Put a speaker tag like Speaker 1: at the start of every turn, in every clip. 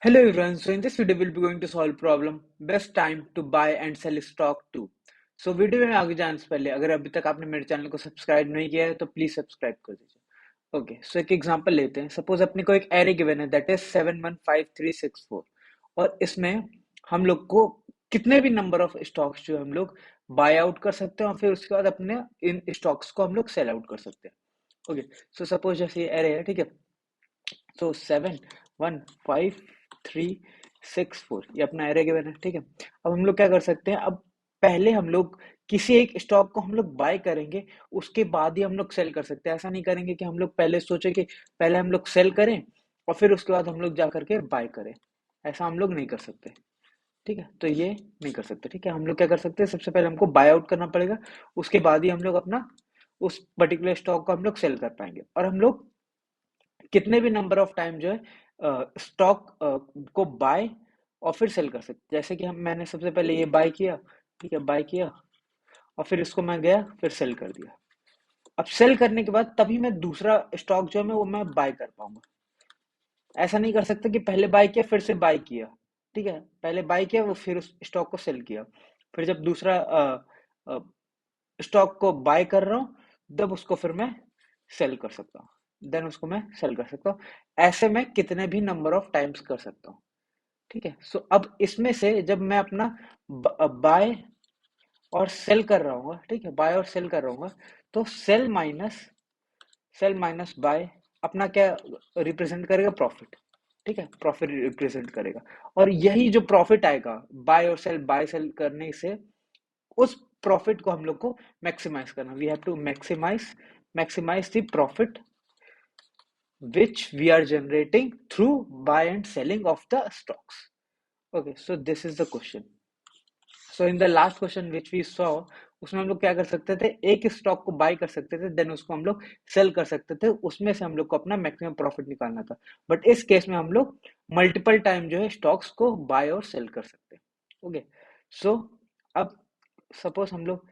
Speaker 1: Hello everyone, so in this video we'll be going to solve problem best time to buy and sell stock too. So video में आगे जाने से पहले अगर अभी तक आपने मेरे चैनल को सब्सक्राइब नहीं किया है तो प्लीज सब्सक्राइब कर दीजिए। ओके, सो एक एग्जांपल लेते हैं। सपोज अपने को एक एरे गिवन है दैट इज 715364 और इसमें हम लोग को कितने भी नंबर ऑफ स्टॉक्स जो हम लोग बाय आउट कर सकते हैं और फिर उसके बाद अपने इन स्टॉक्स को हम लोग सेल आउट कर सकते हैं। ओके, सो सपोज जैसे ये एरे है, ठीक है। तो 715364 ये अपना एरे गिवन है, ठीक है। अब हम लोग क्या कर सकते हैं, अब पहले हम लोग किसी एक स्टॉक को हम लोग बाय करेंगे, उसके बाद ही हम लोग सेल कर सकते हैं। ऐसा नहीं करेंगे कि हम लोग पहले सोचे कि पहले हम लोग सेल करें और फिर उसके बाद हम लोग जा करके बाय करें। ऐसा हम लोग नहीं कर सकते, ठीक है। तो ये नहीं कर सकते, ठीक है। हम लोग क्या कर सकते हैं, सबसे पहले हमको बाय आउट करना पड़ेगा, उसके बाद ही हम लोग अपना उस पर्टिकुलर स्टॉक को हम लोग सेल कर पाएंगे। और हम लोग कितने भी नंबर ऑफ टाइम जो है स्टॉक को बाय और फिर सेल कर सकते हैं। जैसे कि हम मैंने सबसे पहले ये बाय किया, ठीक है, बाय किया और फिर इसको मैं गया फिर सेल कर दिया। अब सेल करने के बाद तभी मैं दूसरा स्टॉक जो है मैं वो मैं बाय कर पाऊंगा। ऐसा नहीं कर सकता कि पहले बाय किया फिर से बाय किया, ठीक है। पहले बाय किया वो फिर उस स्टॉक को सेल किया, फिर जब दूसरा स्टॉक को बाय कर रहा हूँ तब उसको फिर मैं सेल कर सकता हूँ, देन उसको मैं सेल कर सकता हूँ। ऐसे मैं कितने भी नंबर ऑफ टाइम्स कर सकता हूँ, ठीक है। सो अब इसमें से जब मैं अपना बाय और सेल कर रहा हूँ, ठीक है, बाय और सेल कर रहा हूँ, तो सेल माइनस बाय अपना क्या रिप्रेजेंट करेगा, प्रॉफिट, ठीक है, प्रॉफिट रिप्रेजेंट करेगा। और यही जो प्रॉफिट आएगा बाय सेल करने से, उस प्रॉफिट को हम लोग को मैक्सिमाइज करना। We have to maximise the profit which we are generating through buy and selling of the stocks. Okay, so this is the question. So in the last question which we saw, उसमें हम लोग क्या कर सकते थे, एक stock को bye कर सकते थे, देन उसको हम लोग सेल कर सकते थे, उसमें से हम लोग को अपना मैक्सिमम प्रॉफिट निकालना था। बट इस केस में हम लोग मल्टीपल टाइम जो है स्टॉक्स को बाय और सेल कर सकते हैं। ओके, सो अब सपोज हम लोग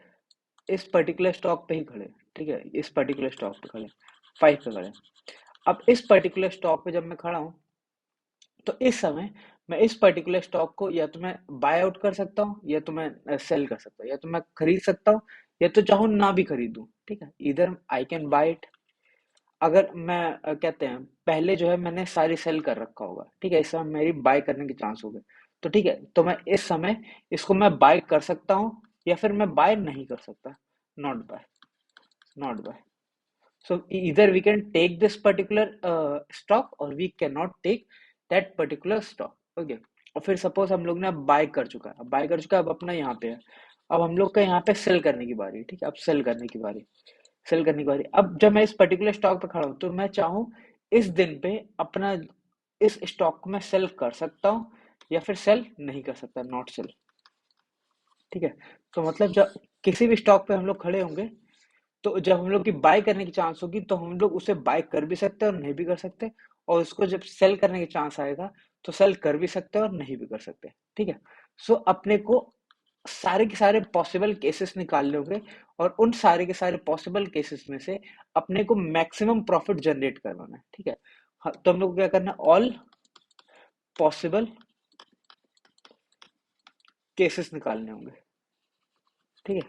Speaker 1: इस पर्टिकुलर स्टॉक पे ही खड़े, ठीक है, इस पर्टिकुलर स्टॉक पे खड़े, 5 पे खड़े। अब इस पर्टिकुलर स्टॉक पे जब मैं खड़ा हूं, तो इस समय मैं इस पर्टिकुलर स्टॉक को या तो मैं बाय आउट कर सकता हूँ, या तो मैं सेल कर सकता हूँ, या तो मैं खरीद सकता हूँ, या तो चाहूँ ना भी खरीदूं, ठीक है। इधर आई कैन बाय इट। अगर मैं कहते हैं पहले जो है मैंने सारी सेल कर रखा होगा, ठीक है, इस समय मेरी बाय करने के चांस हो गए, तो ठीक है, तो मैं इस समय इसको मैं बाय कर सकता हूँ या फिर मैं बाय नहीं कर सकता, not buy, not buy. So either we can take this particular stock or we cannot take that particular stock. Okay. और फिर सपोज हम लोग ने अब बाय कर चुका है, अब बाय कर चुका है, अब अपना यहाँ पे है, अब हम लोग का यहाँ पे सेल करने की बारी है, ठीक है। अब सेल करने की बारी, सेल करने की बारी। अब जब मैं इस पर्टिकुलर स्टॉक पे खड़ा हूँ तो मैं चाहूँ इस दिन पे अपना इस स्टॉक को मैं सेल कर सकता हूँ या फिर सेल नहीं कर सकता, नॉट सेल, ठीक है। तो मतलब जब किसी भी स्टॉक पे हम लोग खड़े होंगे, तो जब हम लोग की बाय करने की चांस होगी तो हम लोग उसे बाय कर भी सकते हैं और नहीं भी कर सकते, और उसको जब सेल करने की चांस आएगा तो सेल कर भी सकते हैं और नहीं भी कर सकते, ठीक है। सो अपने को सारे के सारे पॉसिबल केसेस निकालने होंगे और उन सारे के सारे पॉसिबल केसेस में से अपने को मैक्सिमम प्रॉफिट जनरेट करवाना है, ठीक है। हाँ, तो हम लोग को क्या करना है, ऑल पॉसिबल केसेस निकालने होंगे, ठीक है,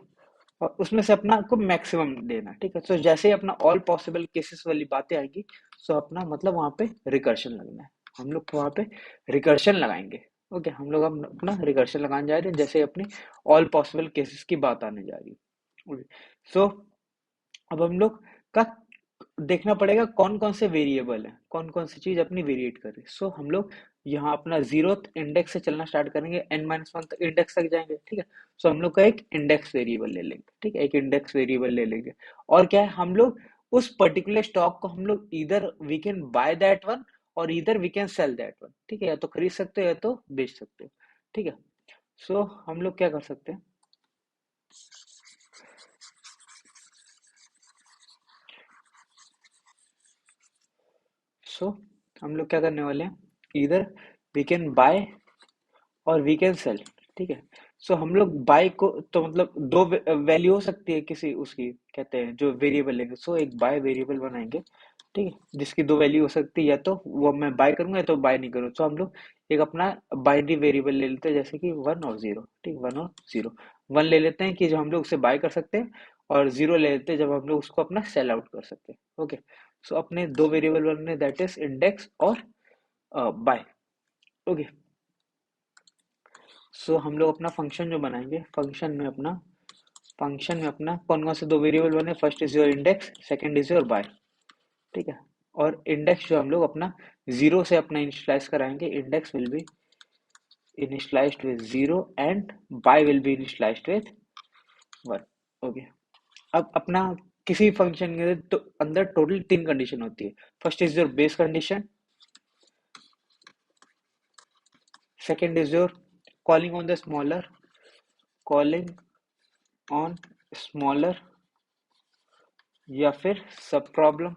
Speaker 1: और उसमें से अपना को मैक्सिमम देना, ठीक है। तो जैसे ही अपना ऑल पॉसिबल केसेस वाली बातें आएंगी, सो अपना मतलब वहां पे रिकर्शन लगना है, हम लोग वहां पे रिकर्शन लगाएंगे। ओके, हम लोग अपना रिकर्शन लगाने जा रहे हैं जैसे अपनी ऑल पॉसिबल केसेस की बात आने जा रही है। ओके, सो अब हम लोग का देखना पड़ेगा कौन कौन से वेरिएबल है, कौन कौन सी चीज अपनी वेरिएट कर रही है। सो हम लोग यहाँ अपना जीरोथ इंडेक्स से चलना स्टार्ट करेंगे, n-1 तक इंडेक्स तक जाएंगे, ठीक है। सो हम लोग का एक इंडेक्स वेरिएबल ले लेंगे, ठीक है, एक इंडेक्स वेरिएबल ले लेंगे। और क्या है, हम लोग उस पर्टिकुलर स्टॉक को हम लोग इधर we can buy that one और इधर we can sell that one, ठीक है, या तो खरीद सकते हो या तो बेच सकते हो, ठीक है। सो हम लोग क्या कर सकते हैं, सो हम लोग क्या करने वाले हैं, इधर वी कैन बाय और वी कैन सेल, ठीक है। सो हम लोग बाय को तो मतलब दो वैल्यू हो सकती है किसी उसकी, कहते हैं जो वेरिएबल लेंगे, सो एक बाय वेरिएबल बनाएंगे ठीक है, जिसकी दो वैल्यू हो सकती है, या तो वो मैं बाय करूंगा या तो बाय नहीं करूँ। तो हम लोग एक अपना बाइनरी वेरिएबल ले लेते हैं, जैसे कि वन और जीरो। ठीक, वन और जीरो। वन ले लेते हैं कि जब हम लोग उसे बाय कर सकते हैं, और जीरो ले लेते हैं जब हम लोग उसको अपना सेल आउट कर सकते हैं। ओके, सो अपने दो वेरिएबल बनने, दैट इज इंडेक्स और बाय। ओके, सो हम लोग अपना फंक्शन जो बनाएंगे, फंक्शन में अपना कौन कौन से दो वेरिएबल बने, first is your index, second is your buy. ठीक है, और इंडेक्स जो हम लोग अपना जीरो से अपना इनिशियलाइज कराएंगे, index will be initialized with 0 and by will be initialized with 1। Okay, अब अपना किसी फंक्शन के तो अंदर टोटल तीन कंडीशन होती है। First is your base condition, second is your calling on the smaller, calling on smaller या फिर सब प्रॉब्लम,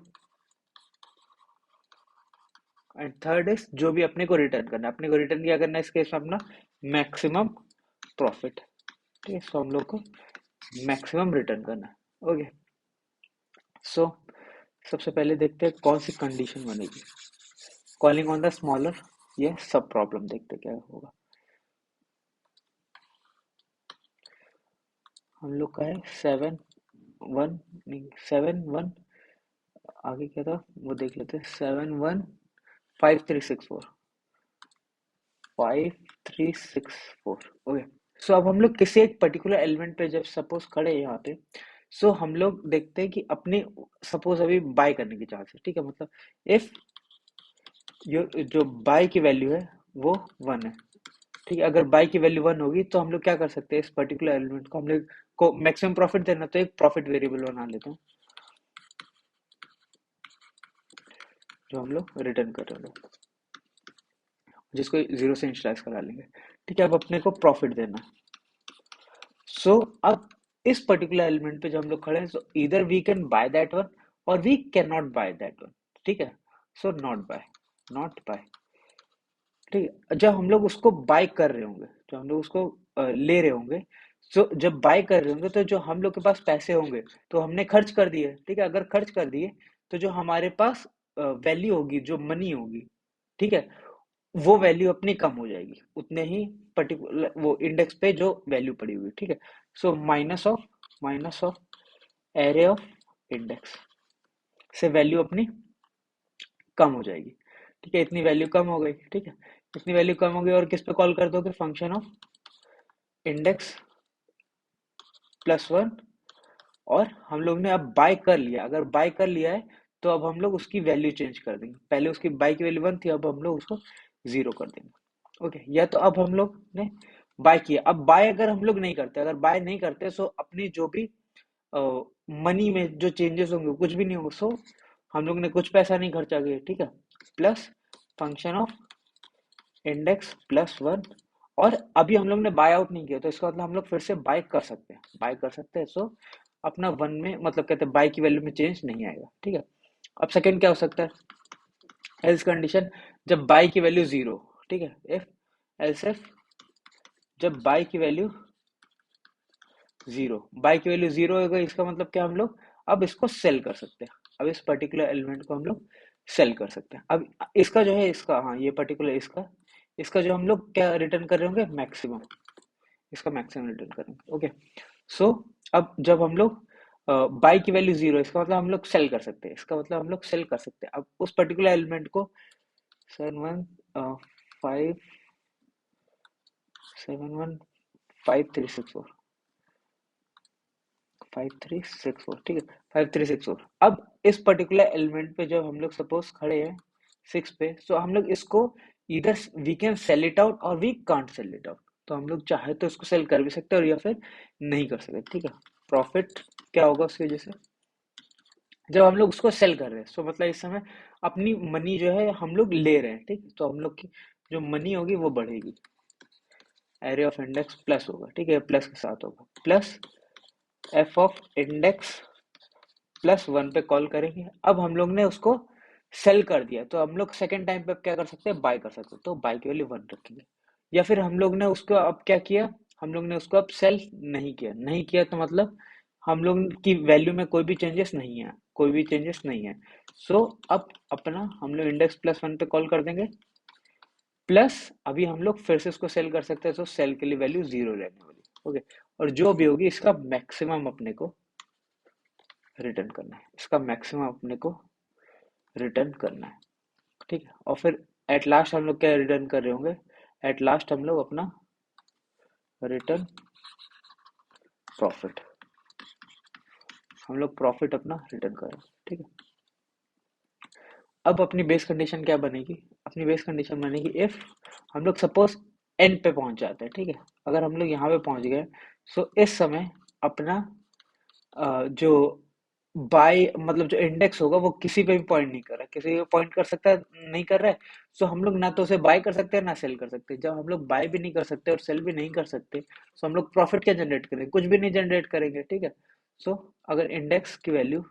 Speaker 1: एंड थर्ड इज जो भी अपने को रिटर्न करना है। अपने को रिटर्न क्या करना है इस केस में, अपना मैक्सिमम प्रॉफिट। ठीक है, सो हम लोग को मैक्सिमम रिटर्न करना है। ओके, सो सबसे पहले देखते हैं कौन सी कंडीशन बनेगी। कॉलिंग ऑन द स्मॉलर, ये सब प्रॉब्लम, देखते क्या होगा। हम लोग का है सेवन वन, नहीं सेवन वन, आगे क्या था वो देख लेते हैं। Seven one five three six four, 5364। Okay, so अब हम लोग किसी एक पर्टिकुलर एलिमेंट पे जब सपोज खड़े हैं यहाँ पे, सो हम लोग देखते हैं कि अपने सपोज अभी बाय करने की चांस है। ठीक है, मतलब इफ जो बाय की वैल्यू है वो वन है। ठीक है, अगर बाय की वैल्यू वन होगी तो हम लोग क्या कर सकते हैं, इस पर्टिकुलर एलिमेंट को हम लोग को मैक्सिमम प्रॉफिट देना, तो एक प्रॉफिट वेरिएबल बना लेते हैं जो हम लोग रिटर्न कर रहे हैं, जिसको जीरो से इनिशियलाइज करा लेंगे। ठीक है, अब अपने को प्रॉफिट देना। सो अब इस पर्टिकुलर एलिमेंट पे जब हम लोग खड़े हैं, सो इधर we can buy that one और we can not buy that one. ठीक है, सो नॉट बाय। ठीक है, जब हम लोग उसको बाय कर रहे होंगे, जब हम लोग उसको ले रहे होंगे, सो जब बाय कर रहे होंगे तो जो हम लोग के पास पैसे होंगे तो हमने खर्च कर दिए। ठीक है, अगर खर्च कर दिए तो जो हमारे पास वैल्यू होगी, जो मनी होगी, ठीक है, वो वैल्यू अपनी कम हो जाएगी उतने ही पर्टिकुलर वो इंडेक्स पे जो वैल्यू पड़ी हुई। ठीक है, so minus of array of index से वैल्यू अपनी कम हो जाएगी। ठीक है, इतनी वैल्यू कम हो गई। ठीक है, इतनी वैल्यू कम हो गई और किस पे कॉल कर दोगे, function of index plus one. और हम लोग ने अब बाय कर लिया, अगर बाय कर लिया है तो अब हम लोग उसकी वैल्यू चेंज कर देंगे। पहले उसकी बाय की वैल्यू वन थी, अब हम लोग उसको जीरो कर देंगे। ओके, या तो अब हम लोग ने बाय किया, अब बाय अगर हम लोग नहीं करते, अगर बाय नहीं करते सो अपनी जो भी मनी में जो चेंजेस होंगे कुछ भी नहीं होगा। सो हम लोग ने कुछ पैसा नहीं खर्चा किया। ठीक है, plus function of index plus one, और अभी हम लोग ने बाय आउट नहीं किया तो इसका मतलब हम लोग फिर से बाय कर सकते हैं। सो अपना वन में मतलब कहते हैं बाय की वैल्यू में चेंज नहीं आएगा। ठीक है, अब सेकंड क्या हो सकता है, एल्स कंडीशन, जब बाय की वैल्यू जीरो। ठीक है, इफ एल्स इफ जब बाय की वैल्यू जीरो, बाय की वैल्यू जीरो हो गई, इसका मतलब क्या, हम लोग अब इसको सेल कर सकते हैं। अब इस पर्टिकुलर एलिमेंट को हम लोग सेल कर सकते हैं। अब इसका जो है, इसका, हाँ ये पर्टिकुलर इसका इसका जो हम लोग क्या रिटर्न कर रहे होंगे, मैक्सिमम, इसका मैक्सिमम रिटर्न करेंगे। ओके, सो अब जब हम लोग बाई की वैल्यू जीरो, इसका मतलब हम लोग सेल कर सकते हैं, इसका मतलब हम लोग सेल कर सकते हैं अब उस पर्टिकुलर एलिमेंट को। 7 1 5 7 1 5 3 6 4 5364। ठीक है, 5364। अब इस पर्टिकुलर एलिमेंट पे जब हम लोग सपोज खड़े हैं सिक्स पे, तो हम लोग इसको इधर we can sell it out और we can't sell it out. तो हम लोग चाहे तो इसको सेल कर भी सकते हैं और या फिर नहीं कर सकते। ठीक है, प्रॉफिट क्या होगा उसकी वजह से, जब हम लोग उसको सेल कर रहे हैं, सो मतलब इस समय अपनी मनी जो है हम लोग ले रहे हैं। ठीक, तो हम लोग की जो मनी होगी वो बढ़ेगी। एरे ऑफ इंडेक्स प्लस होगा। ठीक है, प्लस के साथ होगा, plus F of index plus one पे कॉल करेंगे। अब हम लोग ने उसको सेल कर दिया, तो हम लोग सेकेंड टाइम पे अब क्या कर सकते हैं, बाय कर सकते हैं। तो बाय की वैल्यू वन रखेंगे। या फिर हम लोग ने उसको अब क्या किया, हम लोग ने उसको अब सेल नहीं किया तो मतलब हम लोग की वैल्यू में कोई भी चेंजेस नहीं है। कोई भी चेंजेस नहीं है। सो अब अपना हम लोग इंडेक्स प्लस वन पे कॉल कर देंगे, प्लस अभी हम लोग फिर से इसको सेल कर सकते हैं, तो सेल के लिए वैल्यू जीरो रहने वाली। ओके, और जो भी होगी इसका मैक्सिमम अपने को रिटर्न करना है, इसका मैक्सिमम अपने को रिटर्न करना है। ठीक है, और फिर एट लास्ट हम लोग क्या रिटर्न कर रहे होंगे, एट लास्ट हम लोग अपना रिटर्न प्रॉफिट, हम लोग प्रॉफिट अपना रिटर्न कर रहे हैं। ठीक है, अब अपनी बेस कंडीशन क्या बनेगी, अपनी बेस कंडीशन बनेगी इफ हम लोग सपोज एन पे पहुंच जाते हैं। ठीक है, अगर हम लोग यहाँ पे पहुंच गए, सो इस समय अपना जो बाय मतलब जो इंडेक्स होगा वो किसी पे भी पॉइंट नहीं कर रहा है, किसी पे पॉइंट कर सकता है, नहीं कर रहा है। सो हम लोग ना तो उसे बाय कर सकते हैं ना सेल कर सकते हैं। जब हम लोग बाय भी नहीं कर सकते और सेल भी नहीं कर सकते, सो हम लोग प्रॉफिट क्या जनरेट करेंगे, कुछ भी नहीं जनरेट करेंगे। ठीक है, सो अगर इंडेक्स की वैल्यू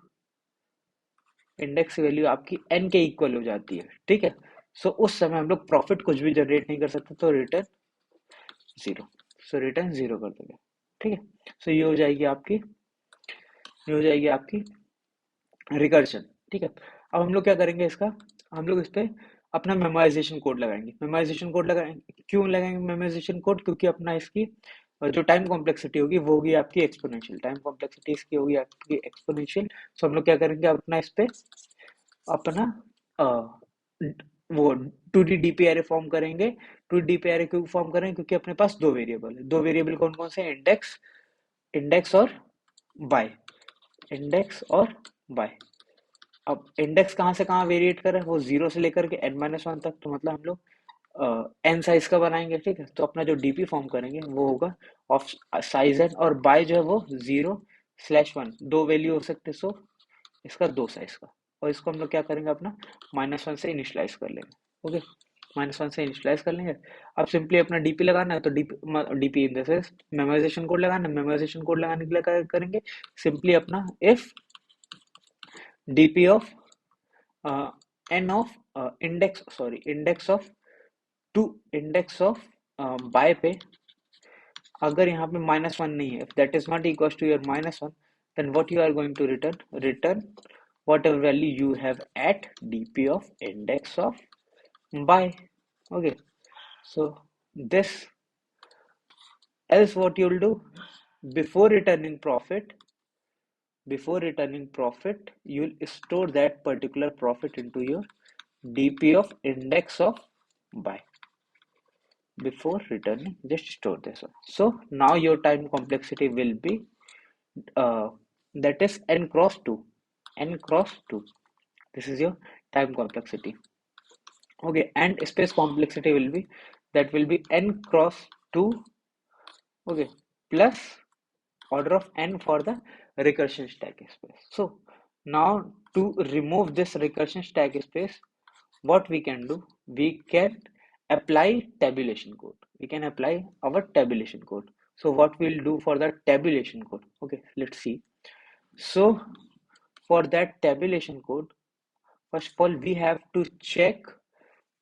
Speaker 1: आपकी एन के इक्वल हो जाती है, ठीक है, सो उस समय हम लोग प्रॉफिट कुछ भी जनरेट नहीं कर सकते, तो रिटर्न जीरो। सो रिटर्न जीरो कर देंगे। ठीक है, सो ये हो जाएगी आपकी रिकर्शन। ठीक है, अब हम लोग क्या करेंगे इसका, हम लोग इस पे अपना मेमोराइजेशन कोड लगाएंगे। मेमोराइजेशन कोड लगाएंगे, क्यों लगाएंगे मेमोराइजेशन कोड, क्योंकि अपना इसकी जो टाइम कॉम्प्लेक्सिटी होगी वो होगी आपकी एक्सपोनेंशियल, टाइम कॉम्प्लेक्सिटी इसकी होगी आपकी एक्सपोनेंशियल। सो हम लोग क्या करेंगे अपना इस पे अपना अ, वो two D DP array form करेंगे। टू डी डीपी एरे क्यों फॉर्म करेंगे, क्योंकि अपने पास दो वेरिएबल है। दो वेरिएबल कौन कौन से, इंडेक्स इंडेक्स और बाय, इंडेक्स और बाय। अब इंडेक्स कहाँ से कहाँ वेरिएट कर रहा है, वो जीरो से लेकर के एन माइनस वन तक, तो मतलब हम लोग एन साइज का बनाएंगे। ठीक है, तो अपना जो डीपी फॉर्म करेंगे वो होगा ऑफ साइज एन, और बाय जो है वो जीरो स्लैश वन, दो वैल्यू हो सकते, सो इसका दो साइज का। और इसको हम लोग क्या करेंगे अपना माइनस वन से इनिशलाइज कर लेंगे। ओके, माइनस वन से इनिशलाइज कर लेंगे। अब सिंपली अपना डीपी लगाना है, तो DP in the sense memorisation code लगाना है। मेमोराइजेशन कोड लगाने के लिए क्या करेंगे, सिंपली अपना if DP of N of index of two index of buy पे, अगर यहाँ पे माइनस वन नहीं है, if that is not equals to your minus one, then what you are going to return whatever value you have at dp of index of by. Okay, so this, else what you'll do, before returning profit you'll store that particular profit into your dp of index of by. Before returning, just store this one. So now your time complexity will be uh, that is n cross 2, n cross 2. This is your time complexity. Okay, and space complexity will be, that will be n cross 2. Okay, plus order of n for the recursion stack space. So now to remove this recursion stack space, what we can do, we can apply tabulation code, we can apply our tabulation code. So what we'll do for the tabulation code, okay, let's see. So for that tabulation code, first of all we have to check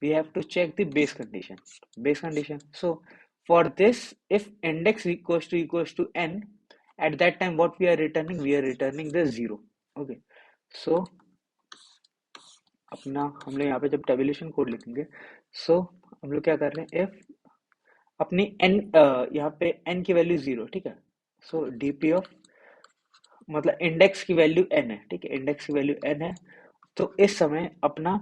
Speaker 1: the base condition. So for this, if index equals to n, at that time what we are returning the zero. Okay, so अपना हम लोग यहाँ पे जब tabulation code लिखेंगे, सो हम लोग क्या कर रहे हैं, इफ अपनी एन यहाँ पे एन की वैल्यू जीरो, ठीक है, सो डीपी ऑफ मतलब इंडेक्स की वैल्यू एन है। ठीक है, इंडेक्स की वैल्यू एन है, तो इस समय अपना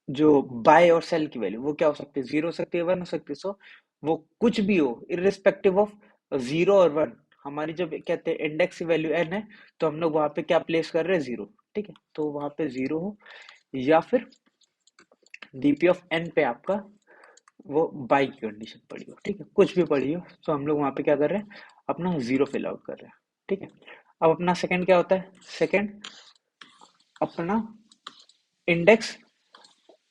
Speaker 1: जो बाय और सेल की वैल्यू वो क्या हो सकती है, जीरो हो सकती है, वन हो सकती है। सो वो कुछ भी हो, इरिस्पेक्टिव ऑफ जीरो और वन, हमारी जब कहते हैं इंडेक्स की वैल्यू एन है, तो हम लोग वहां पे क्या प्लेस कर रहे हैं, जीरो। ठीक है, तो वहां पे जीरो हो, या फिर डीपी ऑफ एन पे आपका वो बाई की कंडीशन पड़ी हो। ठीक है, कुछ भी पड़ी हो, तो हम लोग वहां पे क्या कर रहे हैं, अपना जीरो फिल आउट कर रहे हैं। ठीक है, अब अपना सेकंड क्या होता है, सेकंड अपना इंडेक्स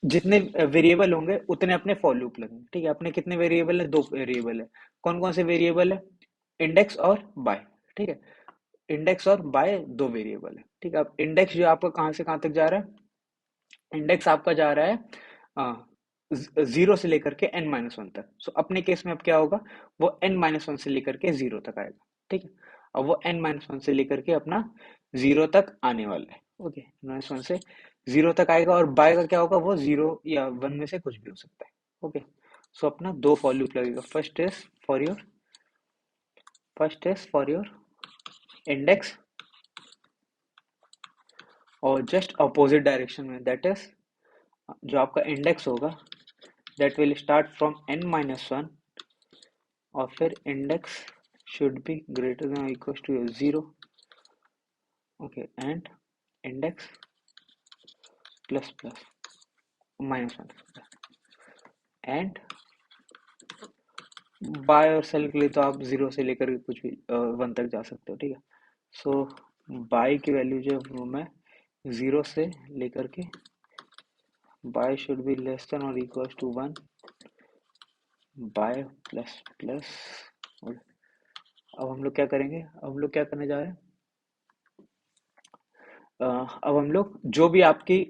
Speaker 1: जितने वेरिएबल होंगे उतने अपने फॉर लूप लगेंगे। ठीक है, अपने कितने वेरिएबल है, दो वेरिएबल है। कौन कौन से वेरिएबल है, इंडेक्स और बाय। ठीक है, इंडेक्स और बाय दो वेरिएबल है। ठीक है, अब इंडेक्स जो आपका कहाँ से कहाँ तक जा रहा है, इंडेक्स आपका जा रहा है जीरो से लेकर के एन माइनस वन तक। सो अपने केस में अब क्या होगा, वो एन माइनस वन से लेकर के जीरो तक आएगा। ठीक है, अब वो एन माइनस वन से लेकर के अपना 0 तक आने वाला है। ओके, -1 से 0 तक आएगा, और बाय का क्या होगा, वो 0 या 1 में से कुछ भी हो सकता है। ओके, सो अपना दो फॉर लूप लगेगा। First is for your index, और जस्ट अपोजिट डायरेक्शन में, दैट इज जो आपका इंडेक्स होगा that will start from n-1, और फिर index should be greater than और equal to 0। Okay, and index plus plus -1, and buy और सेल के लिए तो आप 0 से लेकर के कुछ भी 1 तक जा सकते हो, ठीक है। सो बाय की वैल्यू जो है वो मैं 0 से लेकर के buy should be less than और equal to 1, buy plus plus. अब हम लोग क्या करेंगे, अब हम लोग क्या करने जा रहे हैं, अब हम लोग जो भी आपकी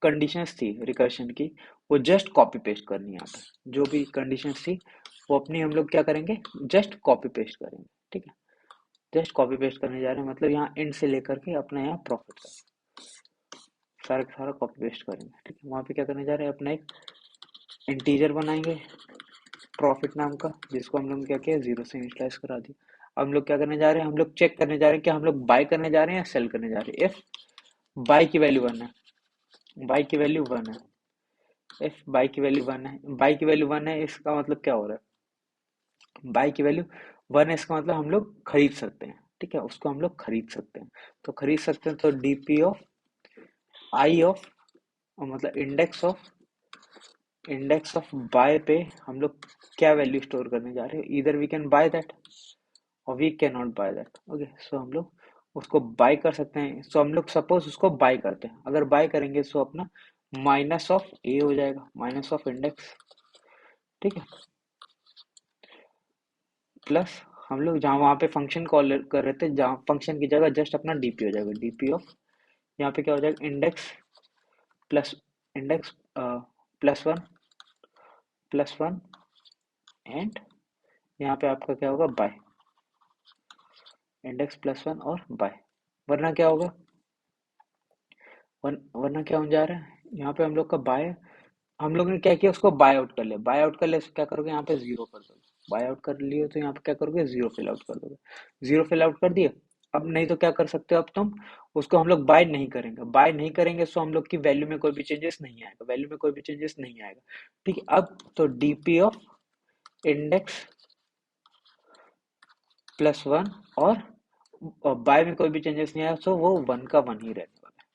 Speaker 1: कंडीशंस थी रिकर्शन की, वो जस्ट कॉपी पेस्ट करनी है यहाँ पे। जो भी कंडीशंस थी वो अपनी हम लोग क्या करेंगे, जस्ट कॉपी पेस्ट करेंगे, ठीक है। जस्ट कॉपी पेस्ट करने जा रहे हैं, मतलब यहाँ इंड से लेकर के अपना यहाँ प्रॉफिट का सारा का सारा कॉपी पेस्ट करेंगे, ठीक है। वहाँ पे क्या करने जा रहे हैं, अपना एक इंटीजर बनाएंगे प्रॉफिट नाम का, जिसको हम लोग क्या किया, 0 से इनिशियलाइज करा दिया। अब हम लोग क्या करने जा रहे हैं, हम लोग चेक करने जा रहे हैं कि हम लोग बाय करने जा रहे हैं या सेल करने जा रहे हैं। इफ बाय की वैल्यू 1 है, बाय की वैल्यू 1 है, इफ बाय की वैल्यू 1 है, बाय की वैल्यू 1 है, इसका मतलब क्या हो रहा है, बाय की वैल्यू 1 है, इसका मतलब हम लोग खरीद सकते हैं, ठीक है, उसको हम लोग खरीद सकते हैं। तो खरीद सकते हैं, तो डीपी ऑफ आई ऑफ, मतलब इंडेक्स ऑफ बाय पे हम लोग क्या वैल्यू स्टोर करने जा रहे हैं, इधर we can buy that or we can not buy that. Okay, so हम लोग उसको बाय कर सकते हैं। सो हम लोग सपोज उसको बाय करते हैं, अगर बाय करेंगे सो अपना माइनस ऑफ ए हो जाएगा, माइनस ऑफ इंडेक्स, ठीक है, प्लस हम लोग जहाँ वहाँ पे फंक्शन कॉल कर रहे थे, जहाँ फंक्शन की जगह जस्ट अपना डीपी हो जाएगा, डीपी ऑफ, यहाँ पे क्या हो जाएगा, plus index plus one and यहाँ पे आपका क्या होगा, बाय, इंडेक्स+1 और बाय। वरना क्या होगा, वरना क्या होने जा रहा है, यहाँ पे हम लोग का बाय, हम लोग ने क्या किया, उसको बाय आउट कर लिया, बाय आउट कर लिया तो क्या करोगे, यहाँ पे 0 कर दोगे, बाय आउट कर लिए तो यहाँ पे क्या करोगे, 0 फिल आउट कर दोगे, 0 फिल आउट कर दिए। अब नहीं तो क्या कर सकते हो, अब तुम उसको, हम लोग बाय नहीं करेंगे, बाय नहीं करेंगे सो हम लोग की वैल्यू में कोई भी चेंजेस नहीं आएगा, वैल्यू में कोई भी चेंजेस नहीं आएगा, ठीक है। अब तो डीपी ऑफ इंडेक्स +1 और बाय में कोई भी चेंजेस नहीं आया, सो वो 1 का 1 ही रहने वाला है।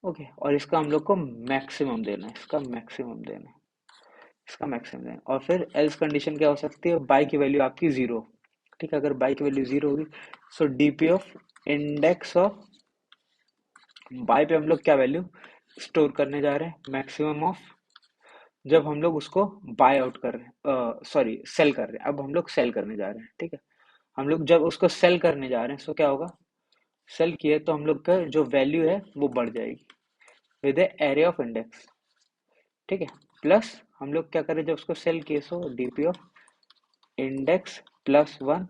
Speaker 1: ओके, और इसका हम लोग को मैक्सिमम देना है, इसका मैक्सिमम देना है। और फिर एल्स कंडीशन क्या हो सकती है, बाय की वैल्यू आपकी 0, ठीक है, अगर बाय की वैल्यू 0 होगी so DP of index of buy पे हम लोग क्या वैल्यू स्टोर करने जा रहे हैं, मैक्सिमम ऑफ, जब हम लोग उसको बाय आउट कर रहे हैं, सॉरी सेल कर रहे हैं, अब हम लोग सेल करने जा रहे हैं, ठीक है। हम लोग जब उसको सेल करने जा रहे हैं सो क्या होगा, सेल किए तो हम लोग का जो वैल्यू है वो बढ़ जाएगी विद एरे ऑफ इंडेक्स, ठीक है, प्लस हम लोग क्या करें, जब उसको सेल किए सो डीपी ऑफ इंडेक्स+1।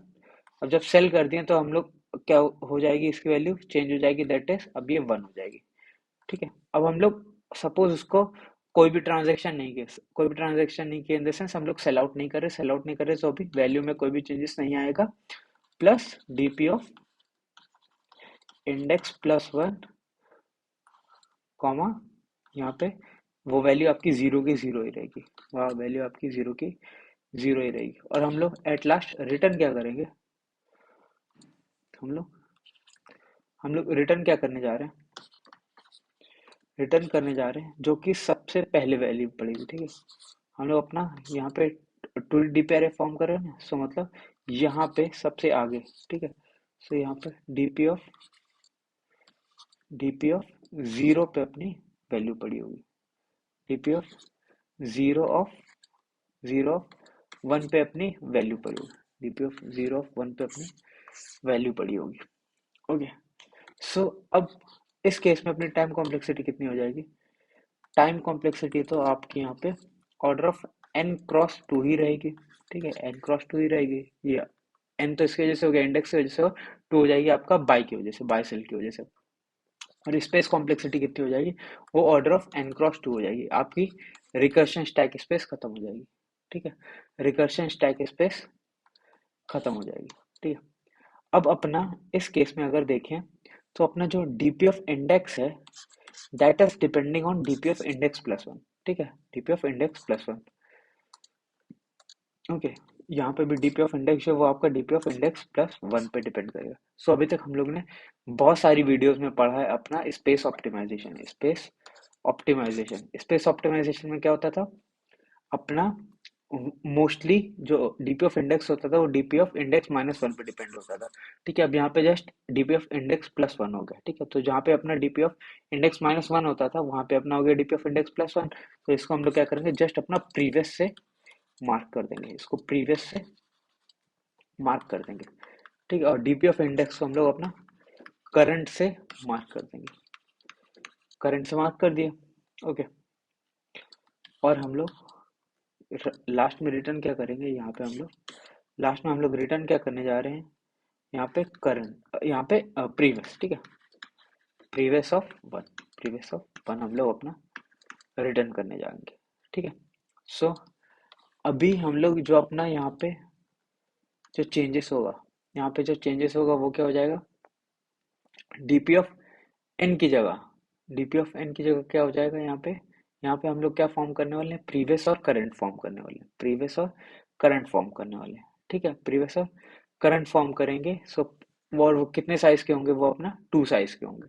Speaker 1: अब जब सेल कर दिए तो हम लोग क्या हो जाएगी, इसकी वैल्यू चेंज हो जाएगी, दैट इज अब ये 1 हो जाएगी, ठीक है। अब हम लोग सपोज उसको कोई भी ट्रांजेक्शन नहीं किए, इन द सेंस हम लोग सेल आउट नहीं कर रहे, तो अभी वैल्यू में कोई भी चेंजेस नहीं आएगा, प्लस डीपी ऑफ इंडेक्स+1 कॉमा, यहाँ पे वो वैल्यू आपकी 0 की 0 ही रहेगी, वह वैल्यू आपकी 0 की 0 ही रहेगी। और हम लोग एट लास्ट रिटर्न क्या करेंगे, हम लोग रिटर्न क्या करने जा रहे हैं, रिटर्न करने जा रहे हैं जो कि सबसे पहले वैल्यू पड़ेगी, ठीक है। हम लोग अपना यहाँ पे टू डीपी अरे फॉर्म कर रहे हैं ना, सो मतलब यहाँ पे सबसे आगे, ठीक है। सो यहाँ पे डीपी ऑफ 0 पे अपनी वैल्यू पड़ी होगी, डीपी ऑफ 0 ऑफ 1 पे अपनी वैल्यू पड़ी होगी, डीपी ऑफ 0 ऑफ 1 पे अपनी वैल्यू पड़ी होगी। ओके, सो अब इस केस में अपनी टाइम कॉम्प्लेक्सिटी कितनी हो जाएगी, टाइम कॉम्प्लेक्सिटी तो आपकी यहाँ पे ऑर्डर ऑफ n क्रॉस 2 ही रहेगी, ठीक है, n क्रॉस 2 ही रहेगी, ये एन तो इसकी वजह से हो गया, इंडेक्स की वजह से, और टू हो जाएगी आपका बाय की वजह से, बाय सेल की वजह से। और स्पेस कॉम्प्लेक्सिटी कितनी हो जाएगी, वो order of N cross two हो जाएगी, आपकी रिकर्शन स्टैक स्पेस खत्म हो जाएगी। ठीक है, रिकर्शन स्टैक स्पेस खत्म हो जाएगी। ठीक है, अब अपना इस केस में अगर देखें तो अपना जो डीपी ऑफ इंडेक्स है that is depending on DP of index plus one. ठीक है, DP of index plus one. Okay, यहाँ पे भी डीपी ऑफ इंडेक्स है वो आपका DP of index plus one पे डिपेंड करेगा। सो अभी तक हम लोग ने बहुत सारी वीडियोस में पढ़ा है अपना स्पेस ऑप्टिमाइजेशन। स्पेस ऑप्टिमाइजेशन में क्या होता था अपना, मोस्टली जो डीपी ऑफ इंडेक्स होता था वो DP of index minus one पे डिपेंड होता था। ठीक है, अब यहाँ पे just DP of index plus one हो गया। ठीक है, तो जहाँ पे अपना DP of index minus one होता था वहां पे अपना हो गया DP of index plus one. तो इसको हम लोग क्या करेंगे, जस्ट अपना प्रीवियस से मार्क कर देंगे, इसको प्रीवियस से मार्क कर देंगे। ठीक है, और डीपी ऑफ इंडेक्स को हम लोग अपना करंट से मार्क कर देंगे, करंट से मार्क कर दिया। ओके, और हम लोग लास्ट में रिटर्न क्या करेंगे, यहाँ पे हम लोग लास्ट में हम लोग रिटर्न क्या करने जा रहे हैं, यहाँ पे करंट, यहाँ पे प्रीवियस। ठीक है, previous of one, previous of one हम लोग अपना रिटर्न करने जाएंगे। ठीक है, सो अभी हम लोग जो अपना यहाँ पे जो चेंजेस होगा, यहाँ पे जो चेंजेस होगा वो क्या हो जाएगा, डीपी ऑफ एन की जगह, डीपी ऑफ एन की जगह क्या हो जाएगा, यहाँ पे हम लोग क्या फॉर्म करने वाले हैं, प्रीवियस और करंट फॉर्म करने वाले हैं, प्रीवियस और करंट फॉर्म करने वाले हैं। ठीक है, प्रीवियस और करंट फॉर्म करेंगे। सो वो कितने साइज के होंगे, वो अपना टू साइज के होंगे,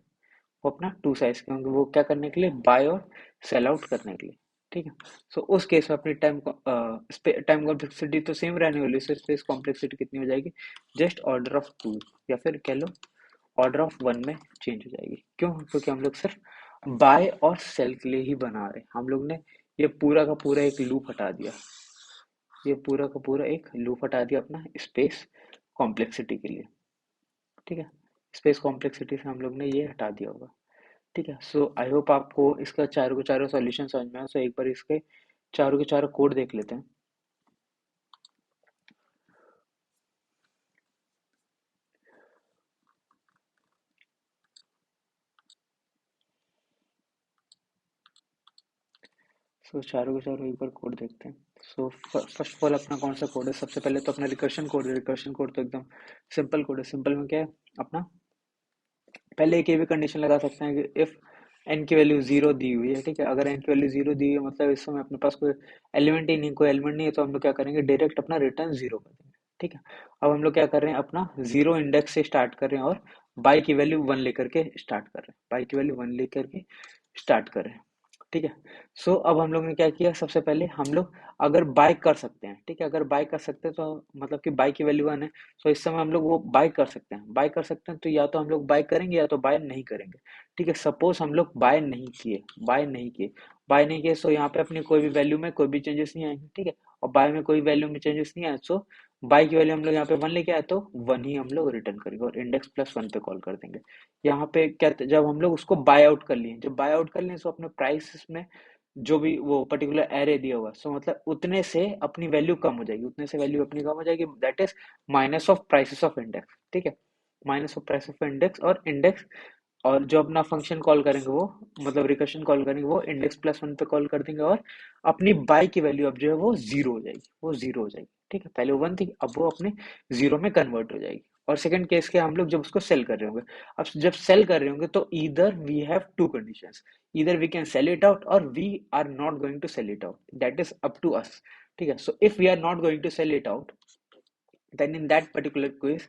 Speaker 1: वो अपना टू साइज के होंगे, वो क्या करने के लिए, बाय और सेल आउट करने के लिए। ठीक है, सो उस केस में अपनी टाइम कॉम्प्लेक्सिटी तो सेम रहने वाली है, स्पेस कॉम्प्लेक्सिटी कितनी हो जाएगी, जस्ट ऑर्डर ऑफ टू, या फिर कह लो ऑर्डर ऑफ वन में चेंज हो जाएगी। क्यों, क्योंकि हम लोग सिर्फ बाय और सेल के लिए ही बना रहे हैं। हम लोग ने ये पूरा का पूरा एक लूप हटा दिया, ये पूरा का पूरा एक लूप हटा दिया अपना स्पेस कॉम्प्लेक्सिटी के लिए। ठीक है, स्पेस कॉम्प्लेक्सिटी से हम लोग ने ये हटा दिया होगा। ठीक है, सो आई होप आपको इसका चारों के चारों सॉल्यूशन समझ में आया। सो एक बार इसके चारों के चारों कोड देख लेते हैं। सो चारों के चारों एक बार कोड देखते हैं। सो फर्स्ट ऑफ ऑल अपना कौन सा कोड है, सबसे पहले तो अपना रिकर्शन कोड है। रिकर्शन कोड तो एकदम सिंपल कोड है। सिंपल में क्या है अपना, पहले एक ये भी कंडीशन लगा सकते हैं कि इफ एन की वैल्यू जीरो दी हुई है। ठीक है, अगर एन की वैल्यू जीरो दी हुई है मतलब इस समय अपने पास कोई एलिमेंट ही नहीं, कोई एलिमेंट नहीं है, तो हम लोग क्या करेंगे, डायरेक्ट अपना रिटर्न जीरो कर देंगे। ठीक है, अब हम लोग क्या कर रहे हैं, अपना जीरो इंडेक्स से स्टार्ट कर रहे हैं और बाई की वैल्यू वन लेकर के स्टार्ट कर रहे हैं, बाई की वैल्यू वन लेकर के स्टार्ट कर रहे हैं। ठीक है, सो अब हम लोग ने क्या किया, सबसे पहले हम लोग अगर बाय कर सकते हैं, ठीक है, अगर बाय कर सकते हैं तो मतलब कि बाय की वैल्यू वन है, तो इस समय हम लोग वो बाय कर सकते हैं। बाय कर सकते हैं तो या तो हम लोग बाय करेंगे या तो बाय नहीं करेंगे। ठीक है, सपोज हम लोग बाय नहीं किए, बाय नहीं किए, सो यहाँ पे अपनी कोई भी वैल्यू में कोई भी चेंजेस नहीं आएंगे। ठीक है, और बाय में कोई वैल्यू में चेंजेस नहीं आए, सो बाय की वैल्यू हम लोग यहाँ पे वन लेके आए तो वन ही हम लोग रिटर्न करेंगे और इंडेक्स प्लस वन पे कॉल कर देंगे। यहाँ पे क्या, जब हम लोग उसको बाय आउट कर लिए, जब बाय आउट कर लिए, सो अपने प्राइस में जो भी वो पर्टिकुलर एरे दिया हुआ, सो मतलब उतने से अपनी वैल्यू कम हो जाएगी, उतने से वैल्यू अपनी कम हो जाएगी, that is minus of prices of index. ठीक है, minus of price of index, और इंडेक्स, और जो अपना फंक्शन कॉल करेंगे वो मतलब रिकर्शन कॉल करेंगे वो इंडेक्स प्लस वन पे कॉल कर देंगे, और अपनी बाय की वैल्यू अब जो है वो जीरो हो जाएगी, वो जीरो हो जाएगी। ठीक है, पहले वो वन थी, अब वो अपने जीरो में कन्वर्ट हो जाएगी। और सेकंड केस के हम लोग जब उसको सेल कर रहे होंगे, अब जब सेल कर रहे होंगे तो इधर we have two conditions, either we can sell it out or we are not going to sell it out, that is up to us. ठीक है, so if we are not going to sell it out, then in that particular case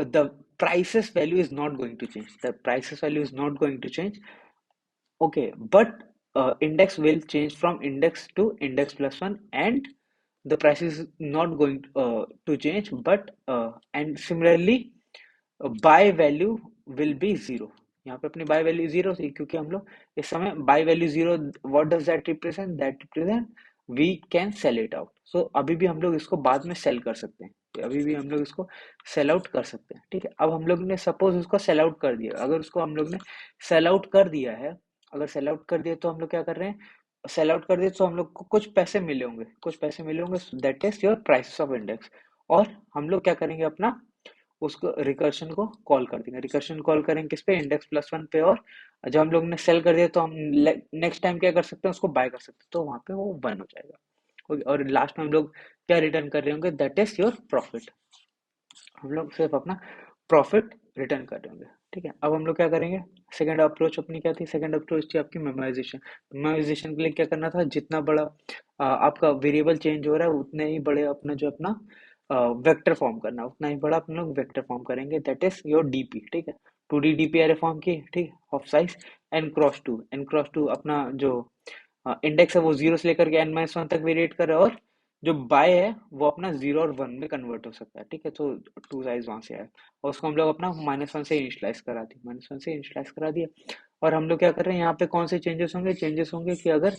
Speaker 1: the prices value is not going to change, the prices value is not going to change. Okay, but index will change from index to index plus one, and the price is not going to change, but and similarly by value will be zero. यहाँ पे अपनी bye value zero थी क्योंकि हम लोग इस समय buy value zero, what does that represent, that represent we can sell it out. So अभी भी हम लोग इसको बाद में सेल कर सकते हैं, अभी भी हम लोग इसको सेल आउट कर सकते हैं। ठीक है, अब हम लोग ने सपोज उसको सेल आउट कर दिया, अगर उसको हम लोग ने सेल आउट कर दिया है, अगर सेल आउट कर दिया तो हम लोग क्या कर रहे हैं, सेल आउट कर दिया तो हम लोग को कुछ पैसे मिले होंगे, कुछ पैसे मिले होंगे, that is your price of index. और हम लोग क्या करेंगे अपना उसको रिकर्शन को कॉल कर देंगे। रिकर्शन कॉल करेंगे किस पे, इंडेक्स+1 पे। और जब हम लोग ने सेल कर दिया तो हम नेक्स्ट टाइम क्या कर सकते हैं, उसको बाय कर सकते हैं, तो वहां पे वो 1 हो जाएगा। ओके, और लास्ट में हम लोग क्या रिटर्न कर रहे होंगे, दैट इज योर प्रॉफिट। हम लोग सिर्फ अपना प्रॉफिट रिटर्न कर रहे होंगे। ठीक है, अब हम लोग क्या करेंगे, सेकंड अप्रोच अपनी क्या थी, सेकंड अप्रोच थी आपकी मेमोराइजेशन। मेमोराइजेशन के लिए क्या करना था, जितना बड़ा आपका वेरिएबल चेंज हो रहा है उतने ही बड़े अपना जो अपना वेक्टर फॉर्म करना, उतना ही बड़ा अपन लोग वेक्टर फॉर्म करेंगे, दैट इज योर डीपी। ठीक है, 2D डीपी एरे फॉर्म की, ठीक, ऑफ साइज n×2। n×2 अपना जो इंडेक्स है वो 0 से लेकर के n-1 तक वेरिएट कर रहा है, और जो बाय है वो अपना 0 और 1 में कन्वर्ट हो सकता है। ठीक है, तो 2 साइज वहां से आया, और उसको हम लोग अपना -1 से इनिशियलाइज करा दिए, -1 से इनिशियलाइज करा दिया। और हम लोग क्या कर रहे हैं यहाँ पे, कौन से चेंजेस होंगे, चेंजेस होंगे कि अगर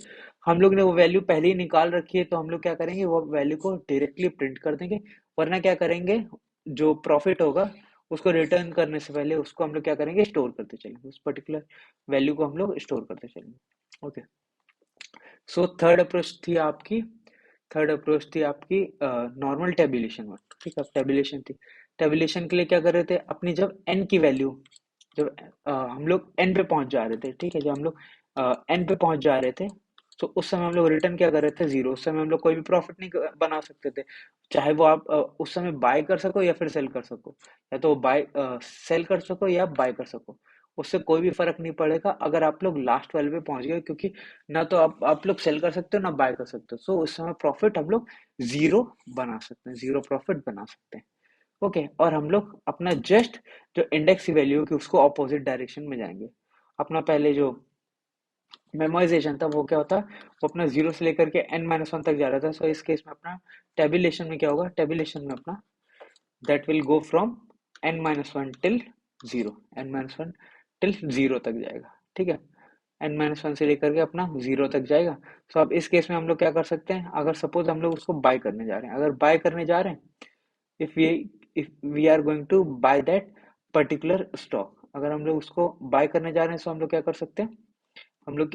Speaker 1: हम लोग ने वो वैल्यू पहले ही निकाल रखी है तो हम लोग क्या करेंगे, वो वैल्यू को डायरेक्टली प्रिंट कर देंगे। वरना क्या करेंगे, जो प्रॉफिट होगा उसको रिटर्न करने से पहले उसको हम लोग क्या करेंगे, स्टोर करते चलेंगे, उस पर्टिकुलर वैल्यू को हम लोग स्टोर करते चलेंगे। ओके, सो थर्ड अप्रोच थी आपकी नॉर्मल टेबुलेशन में। ठीक है, टेबुलेशन थी। टेबुलेशन के लिए क्या कर रहे थे, अपनी जब एन की वैल्यू, जब हम लोग एन पे पहुंच जा रहे थे, ठीक है, जब हम लोग एन पे पहुंच जा रहे थे, तो उस समय हम लोग रिटर्न क्या कर रहे थे, 0। उस समय हम लोग कोई भी प्रॉफिट नहीं बना सकते थे, चाहे वो आप उस समय बाय कर सको या फिर सेल कर सको, या तो बाय सेल कर सको या बाय कर सको, उससे कोई भी फर्क नहीं पड़ेगा अगर आप लोग लास्ट वैल्यू पे पहुंच गए, क्योंकि ना तो आप लोग सेल कर सकते हो ना बाय कर सकते हो। सो उस समय प्रॉफिट हम लोग 0 बना सकते हैं, 0 प्रॉफिट बना सकते हैं। ओके, और हम लोग अपना जस्ट जो इंडेक्स की वैल्यू की उसको ऑपोजिट डायरेक्शन में जाएंगे। अपना पहले जो मेमोराइजेशन था वो क्या होता, वो अपना 0 से लेकर के n-1 तक जा रहा था। सो इस केस में अपना टेबुलेशन में क्या होगा, टेबुलेशन में अपना that will go from n-1 till 0, n-1 till 0 तक जाएगा। ठीक है, n-1 से लेकर के अपना 0 तक जाएगा। सो अब इस केस में हम लोग क्या कर सकते हैं, अगर सपोज हम लोग उसको बाय करने जा रहे हैं, अगर बाय करने जा रहे हैं, if we if we are going to buy that particular stock, अगर हम लोग उसको बाय करने जा रहे हैं, तो हम लोग क्या कर सकते हैं, हम लोग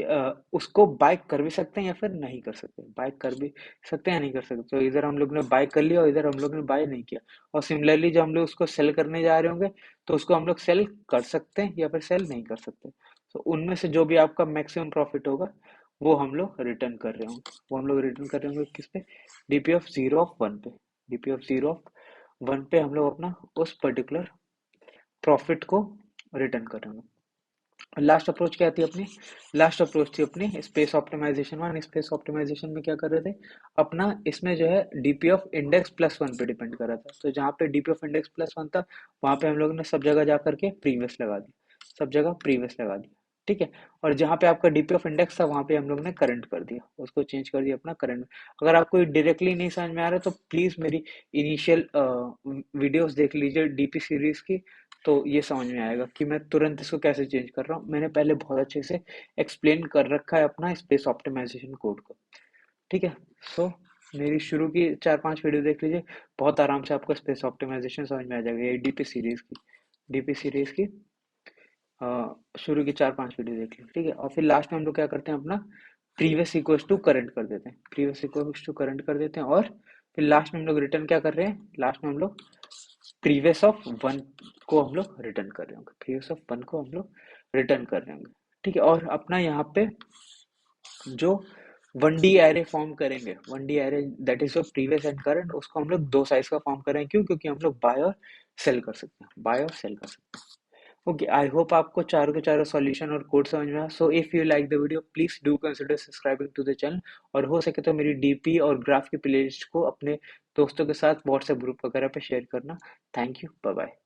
Speaker 1: उसको बाय कर भी सकते हैं या फिर नहीं कर सकते, बाय कर भी सकते हैं या नहीं कर सकते। तो इधर हम लोग ने बाय कर लिया और इधर हम लोग ने बाय नहीं किया। और सिमिलरली जब हम लोग उसको सेल करने जा रहे होंगे, तो उसको हम लोग सेल कर सकते हैं या फिर सेल नहीं कर सकते। तो उनमें से जो भी आपका मैक्सिमम प्रॉफिट होगा वो हम लोग रिटर्न कर रहे होंगे, वो हम लोग रिटर्न कर रहे होंगे किस पे, डीपी ऑफ 0 ऑफ 1 पे। डीपी ऑफ 0 ऑफ 1 पे हम लोग अपना उस पर्टिकुलर प्रॉफिट को रिटर्न कर रहे होंगे। लास्ट अप्रोच क्या थी अपनी, लास्ट अप्रोच थी अपनी space optimisation one. Space optimisation में क्या कर रहे थे, अपना इसमें जो है डीपी ऑफ इंडेक्स+1 पे डिपेंड कर रहा था। तो जहाँ पे डीपी ऑफ इंडेक्स+1 था, वहां पे हम लोगों ने सब जगह जा करके प्रीवियस लगा दिया, सब जगह प्रीवियस लगा दिया। ठीक है, और जहाँ पे आपका डीपी ऑफ इंडेक्स था वहां पे हम लोग ने करंट कर दिया, उसको चेंज कर दिया अपना करंट। अगर आपको डायरेक्टली नहीं समझ में आ रहा तो प्लीज मेरी इनिशियल वीडियोस देख लीजिए डीपी सीरीज की, तो ये समझ में आएगा कि मैं तुरंत इसको कैसे चेंज कर रहा हूँ। मैंने पहले बहुत अच्छे से एक्सप्लेन कर रखा है अपना स्पेस ऑप्टिमाइजेशन कोड को। ठीक है, सो मेरी शुरू की 4-5 वीडियो देख लीजिए, बहुत आराम से आपको स्पेस ऑप्टिमाइजेशन समझ में आ जाएगा। ये डीपी सीरीज की शुरू की 4-5 वीडियो देख लीजिए। ठीक है, और फिर लास्ट में हम लोग क्या करते हैं, अपना प्रीवियस इक्वल्स टू करंट कर देते हैं, प्रीवियस इक्वल्स टू करंट कर देते हैं। और फिर लास्ट में हम लोग रिटर्न क्या कर रहे हैं, लास्ट में हम लोग प्रीवियस ऑफ 1 को हम लोग रिटर्न कर रहे होंगे, प्रीवियस ऑफ 1 को हम लोग रिटर्न कर रहे होंगे। ठीक है, और अपना यहाँ पे जो 1D एरे फॉर्म करेंगे, 1D array that is previous and current, उसको हम लोग 2 साइज का फॉर्म करेंगे। क्यों, क्योंकि हम लोग बाय और सेल कर सकते हैं, बाय और सेल कर सकते हैं। ओके, आई होप आपको चारों के चारों सॉल्यूशन और कोड समझ में आया। So if you like the video please do consider subscribing to the channel, और हो सके तो मेरी डीपी और ग्राफ की प्लेलिस्ट को अपने दोस्तों के साथ व्हाट्सएप ग्रुप वगैरह पे शेयर करना। Thank you, bye bye.